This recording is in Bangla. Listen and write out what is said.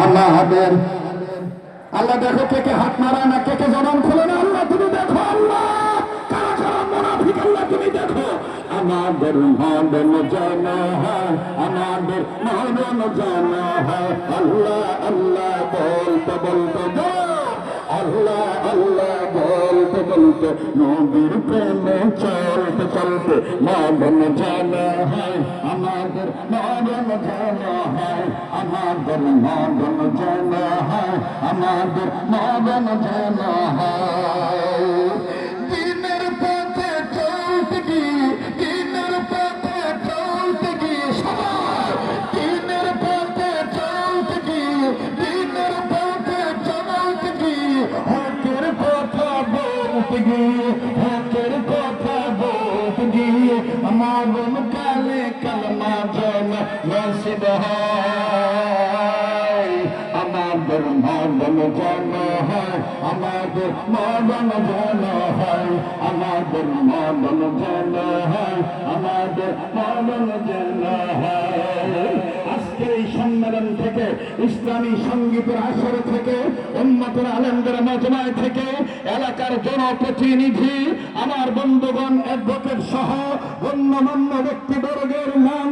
আমাদের আল্লাহ দেখো কে কে হাত মারায় না, কে কে জবান খোলে না। আল্লাহ তুমি দেখো, আল্লাহ কারা কারা মুনাফিক, আল্লাহ তুমি দেখো। আমাদের মরণ যেন হয়, আমাদের মরণ যেন হয় আল্লাহ আল্লাহ বলতে বলতে গো, আল্লাহ আল্লাহ বলতে বলতে নবীর প্রেমে চলতে চলতে মরণ যেন হয়, আমাদের মরণ যেন হয়, আমাদের মরণ যেন হয়, আমাদের মরণ যেন হয়। দিনের পথে চলতে গিয়ে, দিনের পথে চলতে গিয়ে সবাই, দিনের পথে চলতে গিয়ে, দিনের পথে চলতে গিয়ে হকের কথা বলতে গিয়ে, হকের কথা বলতে গিয়ে মরণ কালে কালমা যেন নসিব হয়। আমাদের মরণ যেন হয়, আমাদের মরণ যেন হয়, আমাদের মরণ যেন হয়, আমাদের মরণ যেন হয়। আজকের এই সম্মেলন থেকে, ইসলামী সঙ্গীতের আসর থেকে, উম্মতের আলেমদের মজমায় থেকে, এলাকার জনপ্রতিনিধি, আমার বন্ধুগণ, অ্যাডভোকেট সহ গণ্যমান্য ব্যক্তিবর্গের নাম